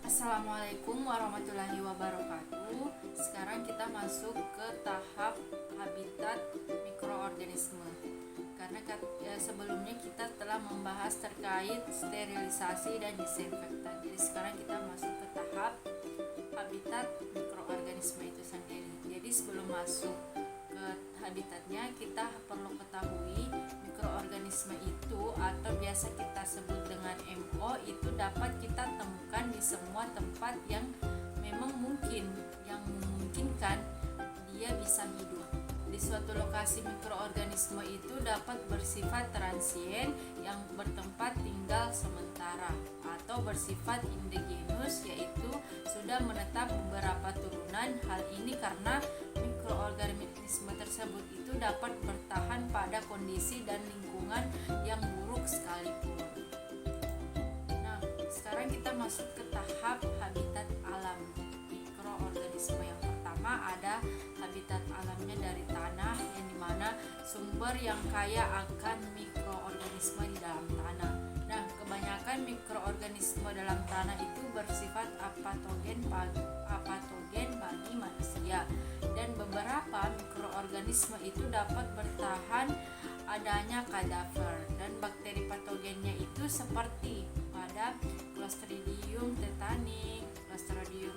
Assalamualaikum warahmatullahi wabarakatuh. Sekarang kita masuk ke tahap habitat mikroorganisme. Karena sebelumnya kita telah membahas terkait sterilisasi dan disinfektan. Jadi sekarang kita masuk ke tahap habitat mikroorganisme itu sendiri. Jadi sebelum masuk ke habitatnya, kita perlu ketahui mikroorganisme itu atau biasa kita sebut dengan MO itu dapat kita temukan di semua tempat yang memang memungkinkan dia bisa hidup. Di suatu lokasi mikroorganisme itu dapat bersifat transien yang bertempat tinggal sementara atau bersifat endogenus, yaitu sudah menetap beberapa turunan. Hal ini karena mikroorganisme tersebut itu dapat bertahan pada kondisi dan lingkungan yang buruk sekalipun. Nah, sekarang kita masuk ke tahap habitat alam mikroorganisme. Yang pertama ada habitat alamnya dari tanah, yang dimana sumber yang kaya akan mikroorganisme di dalam tanah. Nah, kebanyakan mikroorganisme dalam tanah itu bersifat apatogen bagi manusia, dan beberapa mikroorganisme itu dapat bertahan adanya kadaver, dan bakteri patogennya itu seperti pada Clostridium tetani, Clostridium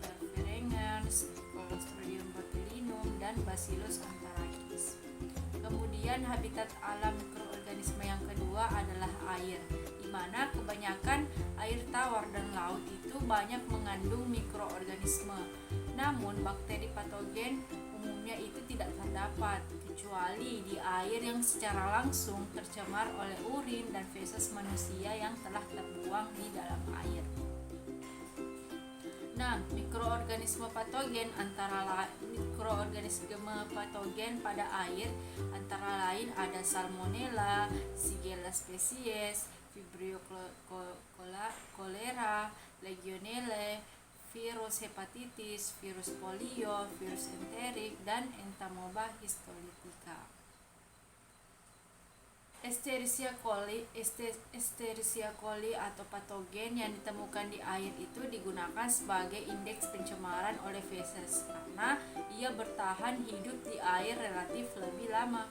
perfringens, Clostridium botulinum, dan Bacillus anthracis. Kemudian habitat alam mikroorganisme yang kedua adalah air, di mana kebanyakan air tawar dan laut itu banyak mengandung mikroorganisme. Namun bakteri patogen umumnya itu tidak terdapat kecuali di air yang secara langsung tercemar oleh urin dan feses manusia yang telah terbuang di dalam air. Nah, mikroorganisme patogen pada air antara lain ada Salmonella, Shigella species, Vibrio cholera, Legionella, virus hepatitis, virus polio, virus enterik, dan Entamoeba histolytica. Escherichia coli atau patogen yang ditemukan di air itu digunakan sebagai indeks pencemaran oleh feses karena ia bertahan hidup di air relatif lebih lama.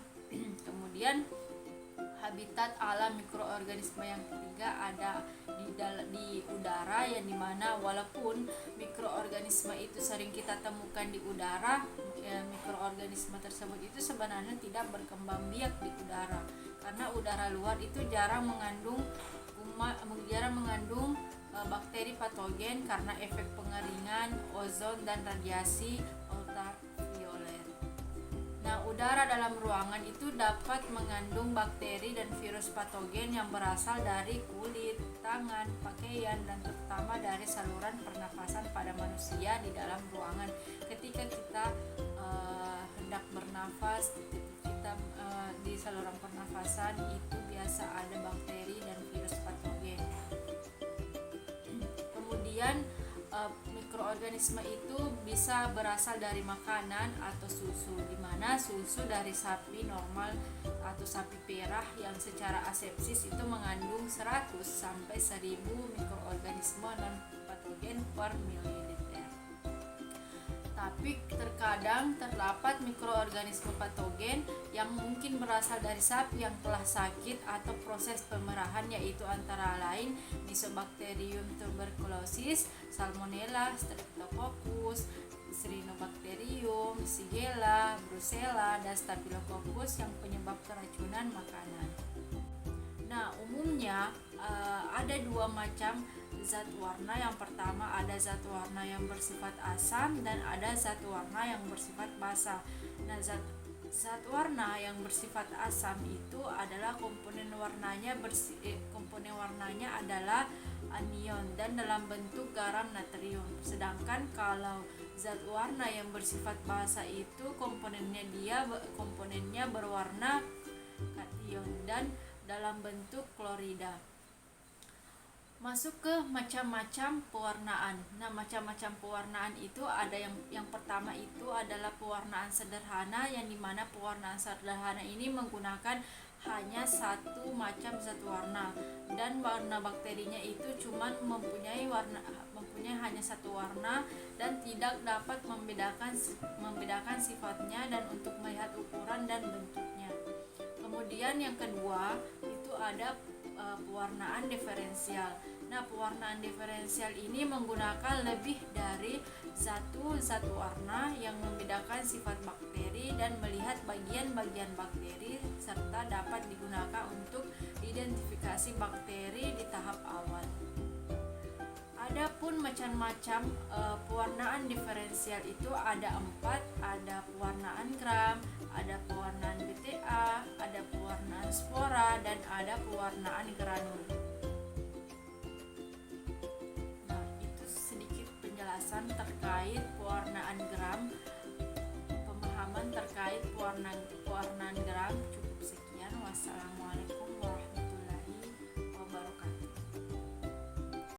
Kemudian habitat alam mikroorganisme yang ketiga ada di udara, yang dimana walaupun mikroorganisme itu sering kita temukan di udara, mikroorganisme tersebut itu sebenarnya tidak berkembang biak di udara karena udara luar itu jarang mengandung bakteri patogen karena efek pengeringan, ozon, dan radiasi ultraviolet. Nah, udara dalam ruangan itu dapat mengandung bakteri dan virus patogen yang berasal dari kulit, tangan, pakaian, dan terutama dari saluran pernafasan pada manusia di dalam ruangan. Ketika kita hendak bernafas, kita di saluran pernafasan itu biasa ada bakteri dan virus patogen. Kemudian mikroorganisme itu bisa berasal dari makanan atau susu, di mana susu dari sapi normal atau sapi perah yang secara asepsis itu mengandung 100 sampai 1000 mikroorganisme non patogen per mililiter. Tapi terkadang terdapat mikroorganisme patogen yang mungkin berasal dari sapi yang telah sakit atau proses pemerahan, yaitu antara lain Mycobacterium tuberculosis, Salmonella, Streptococcus, Cyanobacterium, Shigella, Brucella, dan Staphylococcus yang penyebab keracunan makanan. Nah, umumnya ada dua macam zat warna. Yang pertama ada zat warna yang bersifat asam dan ada zat warna yang bersifat basa. Nah, zat warna yang bersifat asam itu adalah komponen warnanya adalah anion dan dalam bentuk garam natrium. Sedangkan kalau zat warna yang bersifat basa itu komponennya berwarna kation dan dalam bentuk klorida. Masuk ke macam-macam pewarnaan. Nah, macam-macam pewarnaan itu ada yang pertama itu adalah pewarnaan sederhana, yang dimana pewarnaan sederhana ini menggunakan hanya satu macam zat warna, dan warna bakterinya itu cuman mempunyai hanya satu warna dan tidak dapat membedakan sifatnya dan untuk melihat ukuran dan bentuknya. Kemudian yang kedua itu ada pewarnaan diferensial. Nah, pewarnaan diferensial ini menggunakan lebih dari satu zat warna yang membedakan sifat bakteri dan melihat bagian-bagian bakteri serta dapat digunakan untuk identifikasi bakteri di tahap awal. Adapun macam-macam pewarnaan diferensial itu ada 4, ada pewarnaan gram, ada pewarnaan BTA, ada pewarnaan spora, dan ada pewarnaan granul. Nah, itu sedikit penjelasan terkait pewarnaan gram. Pemahaman terkait pewarnaan gram cukup sekian. Wassalamualaikum.